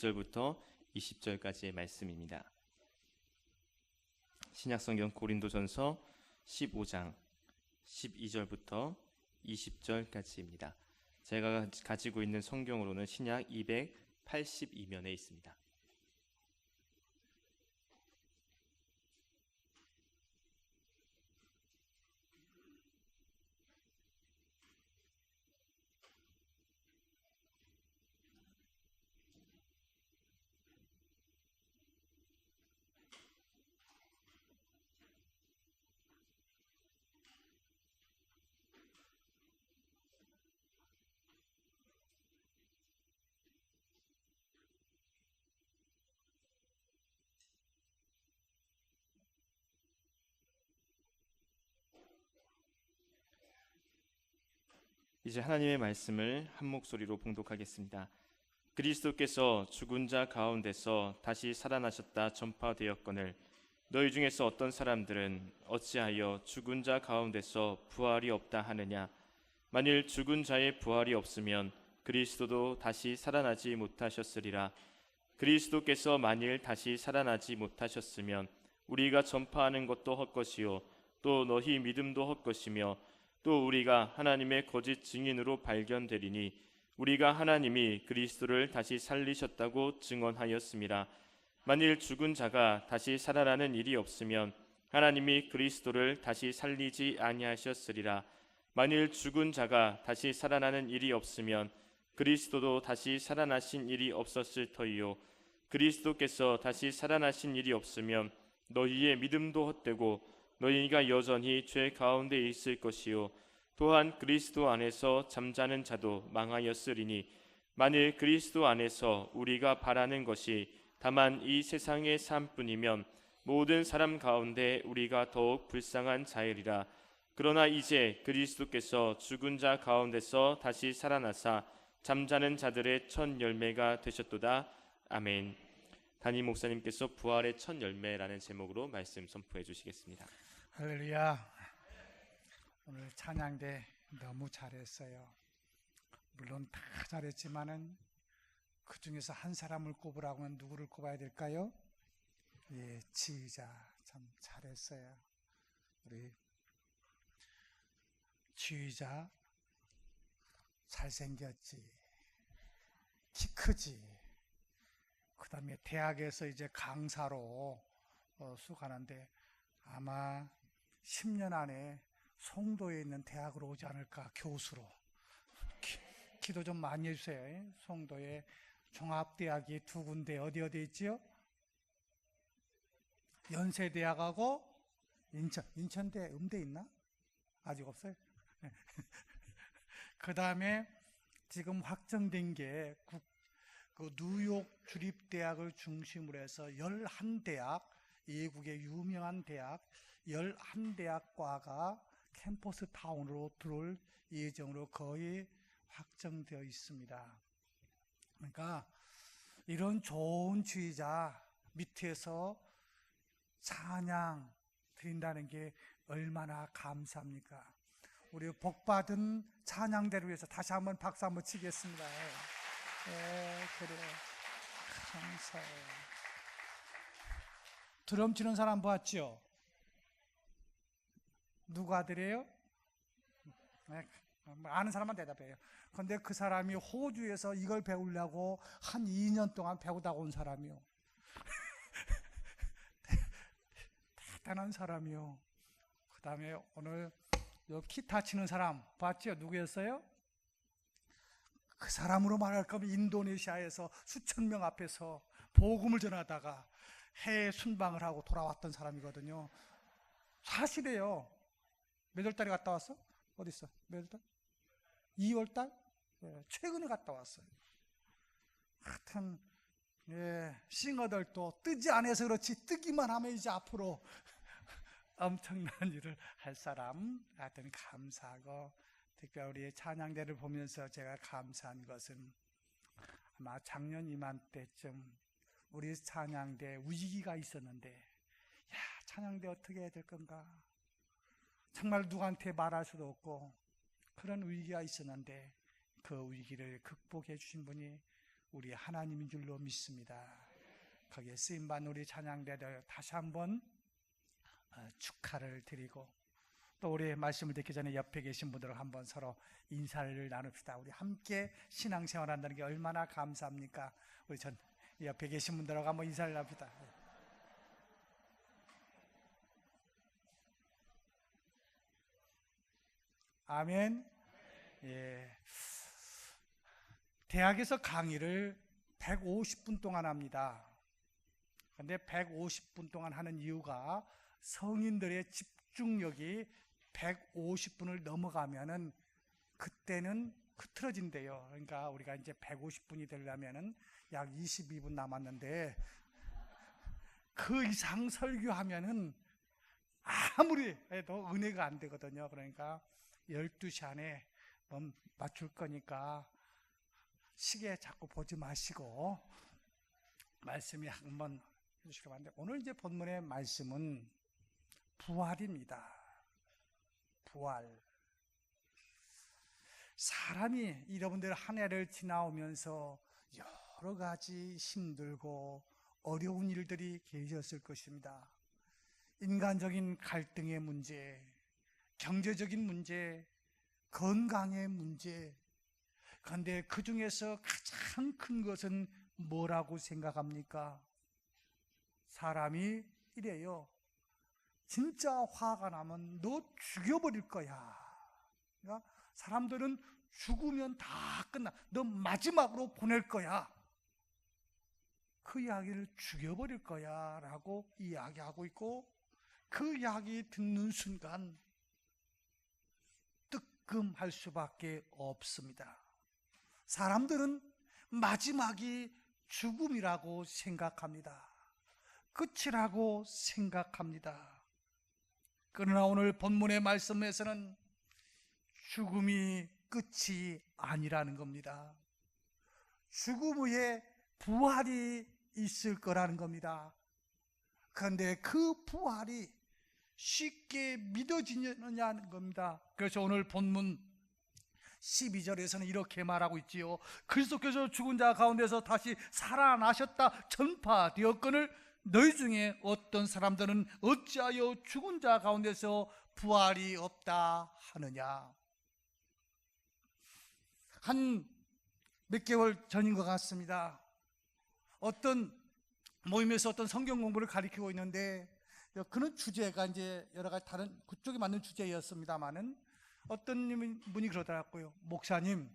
10절부터 20절까지의 말씀입니다. 신약성경 고린도전서 15장 12절부터 20절까지입니다. 제가 가지고 있는 성경으로는 신약 282면에 있습니다. 이제 하나님의 말씀을 한 목소리로 봉독하겠습니다. 그리스도께서 죽은 자 가운데서 다시 살아나셨다 전파되었거늘 너희 중에서 어떤 사람들은 어찌하여 죽은 자 가운데서 부활이 없다 하느냐. 만일 죽은 자의 부활이 없으면 그리스도도 다시 살아나지 못하셨으리라. 그리스도께서 만일 다시 살아나지 못하셨으면 우리가 전파하는 것도 헛것이요 또 너희 믿음도 헛것이며 또 우리가 하나님의 거짓 증인으로 발견되리니 우리가 하나님이 그리스도를 다시 살리셨다고 증언하였음이라. 만일 죽은 자가 다시 살아나는 일이 없으면 하나님이 그리스도를 다시 살리지 아니하셨으리라. 만일 죽은 자가 다시 살아나는 일이 없으면 그리스도도 다시 살아나신 일이 없었을 터이요 그리스도께서 다시 살아나신 일이 없으면 너희의 믿음도 헛되고 너희가 여전히 죄 가운데 있을 것이요 또한 그리스도 안에서 잠자는 자도 망하였으리니 만일 그리스도 안에서 우리가 바라는 것이 다만 이 세상의 삶뿐이면 모든 사람 가운데 우리가 더욱 불쌍한 자이리라. 그러나 이제 그리스도께서 죽은 자 가운데서 다시 살아나사 잠자는 자들의 첫 열매가 되셨도다. 아멘. 담임 목사님께서 부활의 첫 열매라는 제목으로 말씀 선포해 주시겠습니다. 할렐루야. 오늘 찬양대 너무 잘했어요. 물론 다 잘했지만은 그 중에서 한 사람을 꼽으라고 하면 누구를 꼽아야 될까요? 예, 지휘자 참 잘했어요. 우리 지휘자 잘생겼지, 키 크지. 그 다음에 대학에서 이제 강사로 수가는데 아마 10년 안에 송도에 있는 대학으로 오지 않을까. 교수로. 기도 좀 많이 해주세요. 송도에 종합대학이 두 군데 어디 있지요? 연세대학하고 인천대 음대 있나? 아직 없어요? 그 다음에 지금 확정된 게 그 뉴욕 주립대학을 중심으로 해서 11대학, 미국의 유명한 대학 11대학과가 캠퍼스 타운으로 들어올 예정으로 거의 확정되어 있습니다. 그러니까 이런 좋은 지휘자 밑에서 찬양 드린다는 게 얼마나 감사합니까? 우리 복받은 찬양대를 위해서 다시 한번 박수 한번 치겠습니다. 그래. 감사해요. 드럼 치는 사람 보았죠? 누구 아들이에요? 아는 사람만 대답해요. 그런데 그 사람이 호주에서 이걸 배우려고 한 2년 동안 배우다가 온 사람이요. 대단한 사람이요. 그 다음에 오늘 기타 치는 사람 봤죠? 누구였어요? 그 사람으로 말할 거면 인도네시아에서 수천 명 앞에서 복음을 전하다가 해외 순방을 하고 돌아왔던 사람이거든요. 사실이에요. 몇 월달에 갔다 왔어? 어디 있어? 몇 월달? 2월달? 네, 최근에 갔다 왔어요. 하여튼 싱어들도 뜨지 않아서 그렇지 뜨기만 하면 이제 앞으로 엄청난 일을 할 사람. 하여튼 감사하고 특별히 우리 찬양대를 보면서 제가 감사한 것은 아마 작년 이맘때쯤 우리 찬양대 위기가 있었는데 야, 찬양대 어떻게 해야 될 건가? 정말 누구한테 말할 수도 없고 그런 위기가 있었는데 그 위기를 극복해 주신 분이 우리 하나님인 줄로 믿습니다. 거기에 쓰임받는 우리 찬양대들 다시 한번 축하를 드리고, 또 우리 말씀을 듣기 전에 옆에 계신 분들을 한번 서로 인사를 나눕시다. 우리 함께 신앙생활 한다는 게 얼마나 감사합니까? 우리 전 옆에 계신 분들하고 한번 인사를 나눕시다. 아멘. 예. 대학에서 강의를 150분 동안 합니다. 근데 150분 동안 하는 이유가 성인들의 집중력이 150분을 넘어가면은 그때는 흐트러진대요. 그러니까 우리가 이제 150분이 되려면은 약 22분 남았는데, 그 이상 설교하면은 아무리 해도 은혜가 안 되거든요. 그러니까 12시 안에 맞출 거니까 시계 자꾸 보지 마시고 말씀이 한번 해주시기 바랍니다. 오늘 이제 본문의 말씀은 부활입니다. 부활. 사람이 여러분들 한 해를 지나오면서 여러 가지 힘들고 어려운 일들이 계셨을 것입니다. 인간적인 갈등의 문제, 경제적인 문제, 건강의 문제. 그런데 그 중에서 가장 큰 것은 뭐라고 생각합니까? 사람이 이래요. 진짜 화가 나면 너 죽여버릴 거야. 그러니까 사람들은 죽으면 다 끝나. 너 마지막으로 보낼 거야. 그 이야기를 죽여버릴 거야 라고 이야기하고 있고, 그 이야기 듣는 순간 뜨끔할 수밖에 없습니다. 사람들은 마지막이 죽음이라고 생각합니다. 끝이라고 생각합니다. 그러나 오늘 본문의 말씀에서는 죽음이 끝이 아니라는 겁니다. 죽음 후에 부활이 있을 거라는 겁니다. 그런데 그 부활이 쉽게 믿어지느냐는 겁니다. 그래서 오늘 본문 12절에서는 이렇게 말하고 있지요. 그리스도께서 죽은 자 가운데서 다시 살아나셨다 전파되었거늘 너희 중에 어떤 사람들은 어찌하여 죽은 자 가운데서 부활이 없다 하느냐. 한 몇 개월 전인 것 같습니다. 어떤 모임에서 어떤 성경 공부를 가르치고 있는데, 그런 주제가 이제 여러 가지 다른 그쪽에 맞는 주제였습니다만은, 어떤 분이 그러더라고요. 목사님,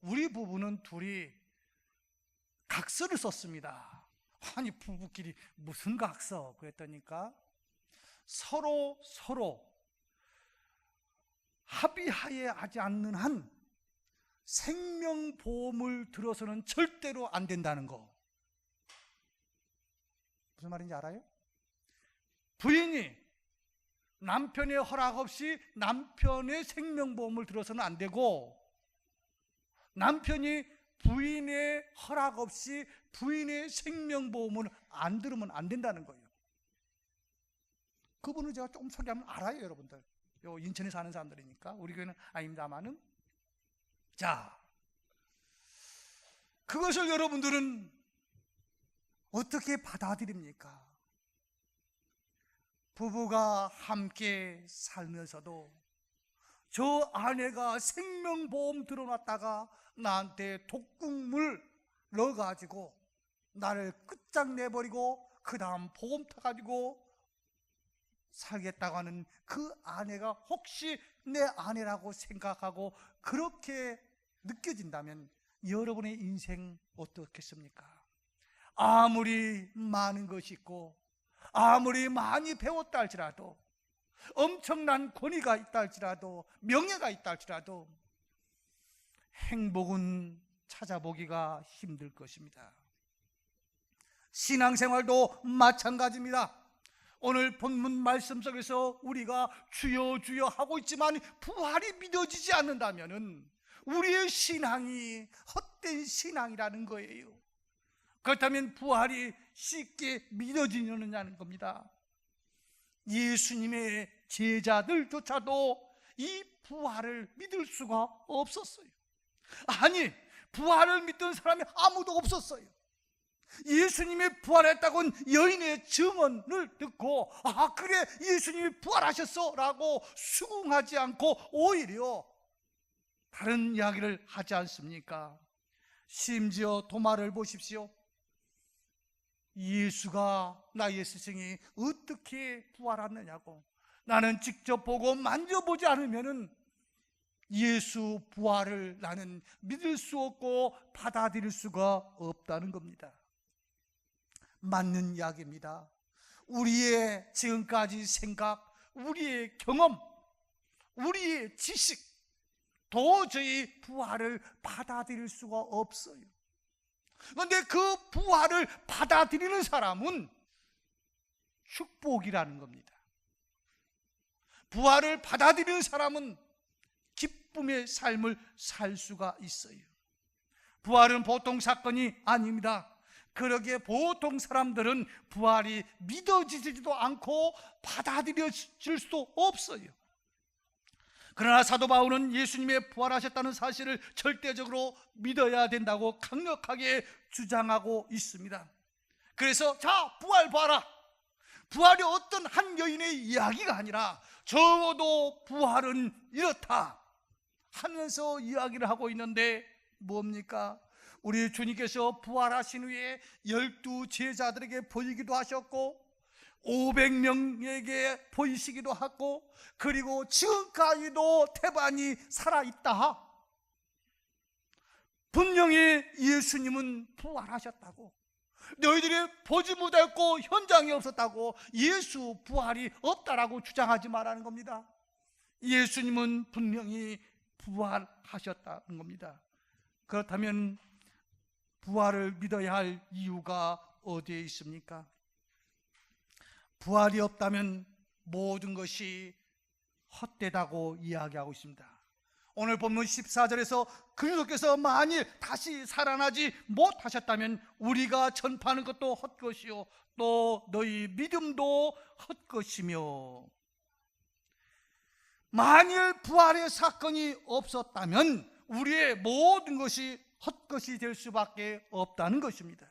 우리 부부는 둘이 각서를 썼습니다. 아니, 부부끼리 무슨 각서? 그랬더니까 서로 합의하에 하지 않는 한 생명보험을 들어서는 절대로 안 된다는 거. 무슨 말인지 알아요? 부인이 남편의 허락 없이 남편의 생명보험을 들어서는 안 되고, 남편이 부인의 허락 없이 부인의 생명보험을 안 들으면 안 된다는 거예요. 그분을 제가 조금 소개하면 알아요, 여러분들. 요 인천에 사는 사람들이니까. 우리 교회는 아닙니다만은. 자, 그것을 여러분들은 어떻게 받아들입니까? 부부가 함께 살면서도 저 아내가 생명보험 들어놨다가 나한테 독국물 넣어가지고 나를 끝장내버리고 그 다음 보험 타가지고 살겠다고 하는 그 아내가 혹시 내 아내라고 생각하고 그렇게 느껴진다면 여러분의 인생 어떻겠습니까? 아무리 많은 것이 있고 아무리 많이 배웠다 할지라도, 엄청난 권위가 있다 할지라도, 명예가 있다 할지라도 행복은 찾아보기가 힘들 것입니다. 신앙생활도 마찬가지입니다. 오늘 본문 말씀 속에서 우리가 주여 주여 하고 있지만 부활이 믿어지지 않는다면 우리의 신앙이 헛된 신앙이라는 거예요. 그렇다면 부활이 쉽게 믿어지느냐는 겁니다. 예수님의 제자들조차도 이 부활을 믿을 수가 없었어요. 아니, 부활을 믿던 사람이 아무도 없었어요. 예수님이 부활했다고는 여인의 증언을 듣고 그래 예수님이 부활하셨어 라고 수긍하지 않고 오히려 다른 이야기를 하지 않습니까? 심지어 도마를 보십시오. 예수가 나의 스승이 어떻게 부활하느냐고, 나는 직접 보고 만져보지 않으면은 예수 부활을 나는 믿을 수 없고 받아들일 수가 없다는 겁니다. 맞는 이야기입니다. 우리의 지금까지 생각, 우리의 경험, 우리의 지식, 도저히 부활을 받아들일 수가 없어요. 그런데 그 부활을 받아들이는 사람은 축복이라는 겁니다. 부활을 받아들이는 사람은 기쁨의 삶을 살 수가 있어요. 부활은 보통 사건이 아닙니다. 그러기에 보통 사람들은 부활이 믿어지지도 않고 받아들여질 수도 없어요. 그러나 사도 바울은 예수님의 부활하셨다는 사실을 절대적으로 믿어야 된다고 강력하게 주장하고 있습니다. 그래서 자, 부활 봐라. 부활이 어떤 한 여인의 이야기가 아니라 적어도 부활은 이렇다 하면서 이야기를 하고 있는데 뭡니까? 우리 주님께서 부활하신 후에 12 제자들에게 보이기도 하셨고 500명에게 보이시기도 하고, 그리고 지금까지도 태반이 살아있다. 분명히 예수님은 부활하셨다고, 너희들이 보지 못했고 현장이 없었다고 예수 부활이 없다라고 주장하지 말라는 겁니다. 예수님은 분명히 부활하셨다는 겁니다. 그렇다면 부활을 믿어야 할 이유가 어디에 있습니까? 부활이 없다면 모든 것이 헛되다고 이야기하고 있습니다. 오늘 본문 14절에서 그리스도께서 만일 다시 살아나지 못하셨다면 우리가 전파하는 것도 헛것이요 또 너희 믿음도 헛것이며, 만일 부활의 사건이 없었다면 우리의 모든 것이 헛것이 될 수밖에 없다는 것입니다.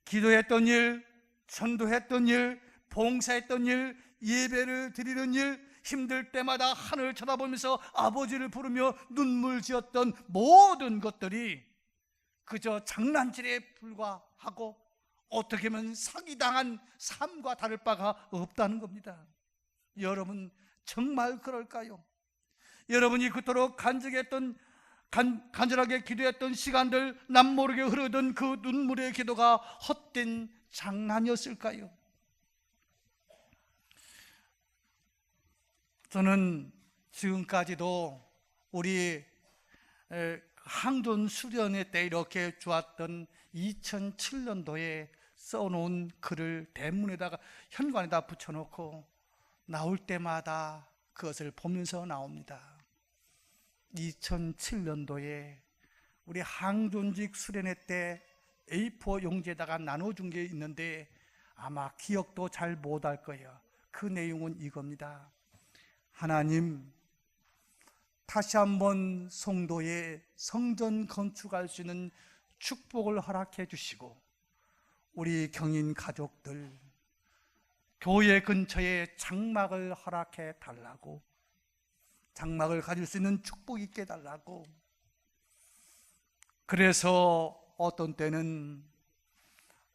기도했던 일, 전도했던 일, 봉사했던 일, 예배를 드리는 일, 힘들 때마다 하늘을 쳐다보면서 아버지를 부르며 눈물 지었던 모든 것들이 그저 장난질에 불과하고 어떻게 보면 사기당한 삶과 다를 바가 없다는 겁니다. 여러분 정말 그럴까요? 여러분이 그토록 간절하게 기도했던 시간들, 남모르게 흐르던 그 눈물의 기도가 헛된 장난이었을까요? 저는 지금까지도 우리 항돈 수련회 때 이렇게 주었던 2007년도에 써놓은 글을 대문에다가 현관에다 붙여놓고 나올 때마다 그것을 보면서 나옵니다. 2007년도에 우리 항존직 수련회 때 A4 용지에다가 나눠준 게 있는데 아마 기억도 잘 못할 거예요. 그 내용은 이겁니다. 하나님, 다시 한번 성도의 성전 건축할 수 있는 축복을 허락해 주시고 우리 경인 가족들 교회 근처에 장막을 허락해 달라고, 장막을 가질 수 있는 축복 있게 달라고. 그래서 어떤 때는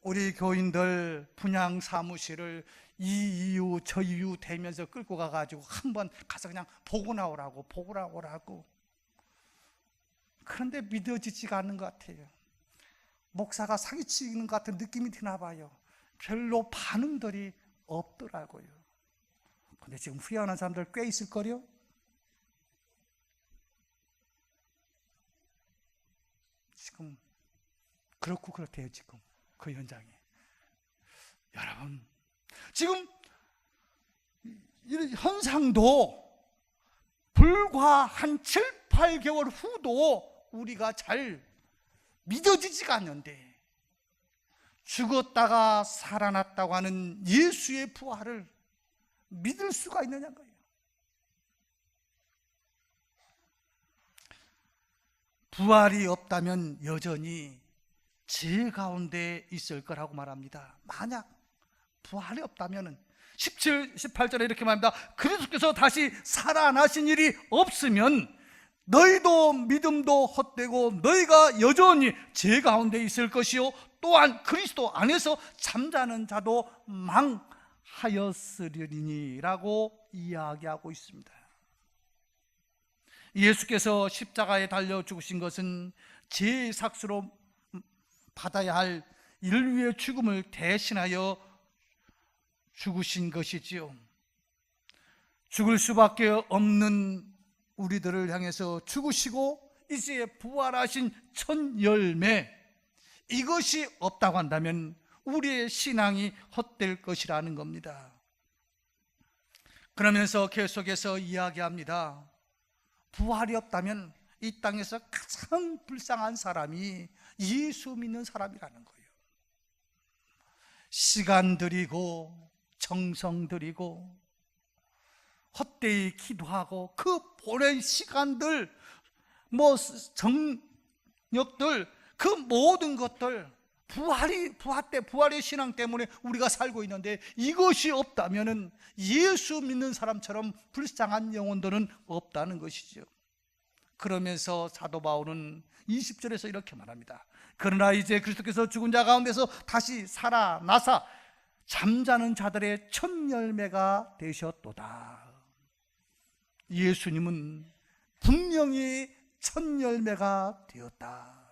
우리 교인들 분양 사무실을 이 이유 저 이유 대면서 끌고 가가지고 한번 가서 그냥 보고 나오라고. 그런데 믿어지지가 않는 것 같아요. 목사가 사기치는 것 같은 느낌이 드나 봐요. 별로 반응들이 없더라고요. 근데 지금 후회하는 사람들 꽤 있을 거요. 지금 그렇고 그렇대요. 지금 그 현장에 여러분, 지금 이 현상도 불과 한 7, 8개월 후도 우리가 잘 믿어지지가 않는데 죽었다가 살아났다고 하는 예수의 부활을 믿을 수가 있느냐는 거예요. 부활이 없다면 여전히 죄 가운데 있을 거라고 말합니다. 만약 부활이 없다면 17, 18절에 이렇게 말합니다. 그리스도께서 다시 살아나신 일이 없으면 너희도 믿음도 헛되고 너희가 여전히 죄 가운데 있을 것이요 또한 그리스도 안에서 잠자는 자도 망하였으리니 라고 이야기하고 있습니다. 예수께서 십자가에 달려 죽으신 것은 죄의 삭수로 받아야 할 인류의 죽음을 대신하여 죽으신 것이지요. 죽을 수밖에 없는 우리들을 향해서 죽으시고 이제 부활하신 첫 열매, 이것이 없다고 한다면 우리의 신앙이 헛될 것이라는 겁니다. 그러면서 계속해서 이야기합니다. 부활이 없다면 이 땅에서 가장 불쌍한 사람이 예수 믿는 사람이라는 거예요. 시간 들이고 정성 들이고 헛되이 기도하고 그 보낸 시간들, 정력들, 그 모든 것들, 부활의 신앙 때문에 우리가 살고 있는데 이것이 없다면 예수 믿는 사람처럼 불쌍한 영혼들은 없다는 것이죠. 그러면서 사도 바울은 20절에서 이렇게 말합니다. 그러나 이제 그리스도께서 죽은 자 가운데서 다시 살아나사 잠자는 자들의 첫 열매가 되셨도다. 예수님은 분명히 첫 열매가 되었다.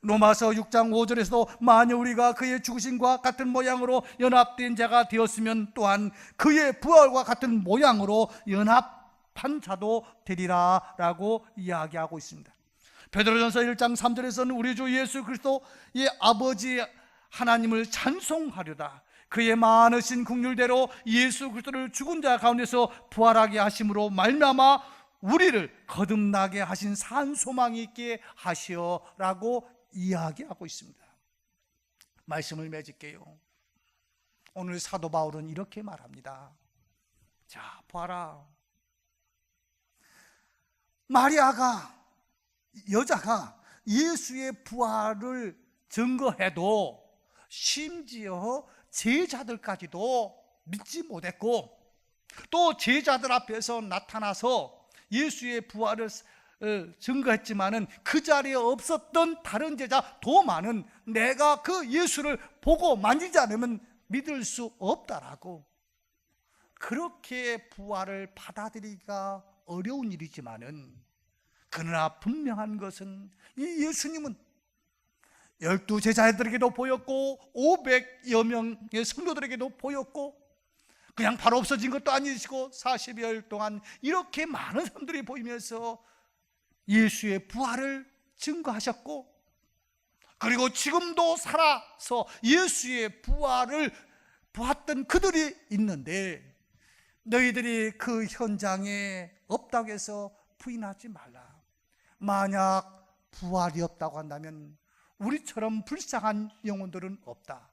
로마서 6장 5절에서도 만일 우리가 그의 죽으심과 같은 모양으로 연합된 자가 되었으면 또한 그의 부활과 같은 모양으로 연합한 자도 되리라 라고 이야기하고 있습니다. 베드로전서 1장 3절에서는 우리 주 예수 그리스도의 아버지 하나님을 찬송하려다 그의 많으신 긍휼대로 예수 그리스도를 죽은 자 가운데서 부활하게 하심으로 말미암아 우리를 거듭나게 하신 산 소망이 있게 하시오라고 이야기하고 있습니다. 말씀을 맺을게요. 오늘 사도 바울은 이렇게 말합니다. 자, 봐라. 여자가 예수의 부활을 증거해도 심지어 제자들까지도 믿지 못했고 또 제자들 앞에서 나타나서 예수의 부활을 증거했지만은 그 자리에 없었던 다른 제자 더 많은 내가 그 예수를 보고 만지지 않으면 믿을 수 없다라고, 그렇게 부활을 받아들이기가 어려운 일이지만은 그러나 분명한 것은 이 예수님은 12제자들에게도 보였고 500여 명의 성도들에게도 보였고 그냥 바로 없어진 것도 아니시고 40여일 동안 이렇게 많은 사람들이 보이면서 예수의 부활을 증거하셨고 그리고 지금도 살아서 예수의 부활을 보았던 그들이 있는데 너희들이 그 현장에 없다고 해서 부인하지 말라. 만약 부활이 없다고 한다면 우리처럼 불쌍한 영혼들은 없다.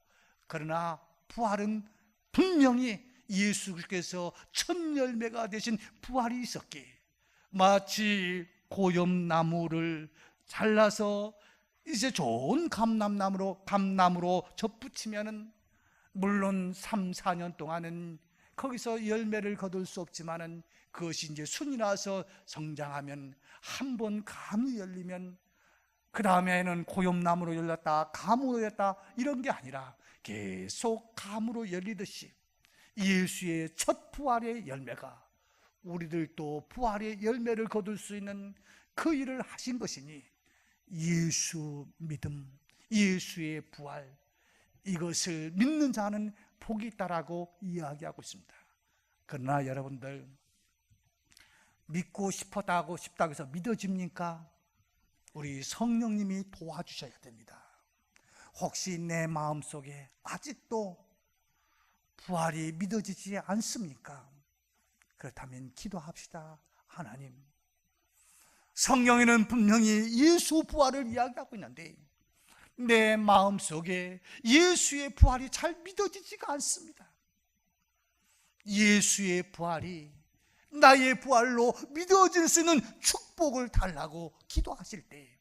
그러나 부활은 분명히 예수께서 첫 열매가 되신 부활이 있었기에 마치 고염나무를 잘라서 이제 좋은 감나무로 접붙이면은 물론 3, 4년 동안은 거기서 열매를 거둘 수 없지만은 그것이 이제 순이 나서 성장하면 한 번 감이 열리면 그 다음에는 고염나무로 열렸다 감으로 열렸다 이런 게 아니라 계속 감으로 열리듯이 예수의 첫 부활의 열매가 우리들도 부활의 열매를 거둘 수 있는 그 일을 하신 것이니 예수 믿음, 예수의 부활, 이것을 믿는 자는 복이 있다라고 이야기하고 있습니다. 그러나 여러분들 믿고 싶다고 해서 믿어집니까? 우리 성령님이 도와주셔야 됩니다. 혹시 내 마음속에 아직도 부활이 믿어지지 않습니까? 그렇다면 기도합시다. 하나님, 성경에는 분명히 예수 부활을 이야기하고 있는데 내 마음속에 예수의 부활이 잘 믿어지지가 않습니다. 예수의 부활이 나의 부활로 믿어질 수 있는 축복을 달라고 기도하실 때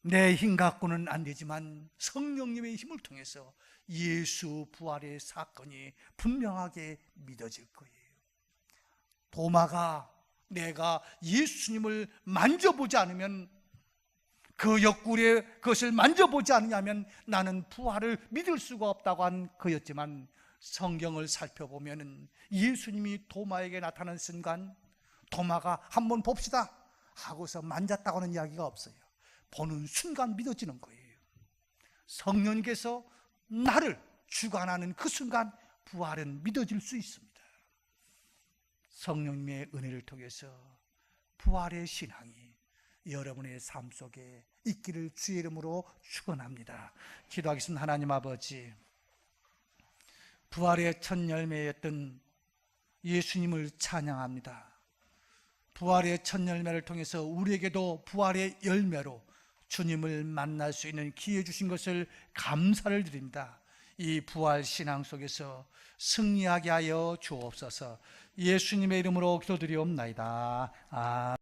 내 힘 갖고는 안 되지만 성령님의 힘을 통해서 예수 부활의 사건이 분명하게 믿어질 거예요. 도마가 내가 예수님을 만져보지 않으면, 그 옆구리에 그것을 만져보지 않으면 나는 부활을 믿을 수가 없다고 한 거였지만, 성경을 살펴보면 예수님이 도마에게 나타난 순간 도마가 한번 봅시다 하고서 만졌다고 하는 이야기가 없어요. 보는 순간 믿어지는 거예요. 성령님께서 나를 주관하는 그 순간 부활은 믿어질 수 있습니다. 성령님의 은혜를 통해서 부활의 신앙이 여러분의 삶 속에 있기를 주의 이름으로 축원합니다. 기도하겠습니다. 하나님 아버지, 부활의 첫 열매였던 예수님을 찬양합니다. 부활의 첫 열매를 통해서 우리에게도 부활의 열매로 주님을 만날 수 있는 기회 주신 것을 감사를 드립니다. 이 부활 신앙 속에서 승리하게 하여 주옵소서. 예수님의 이름으로 기도드리옵나이다. 아멘.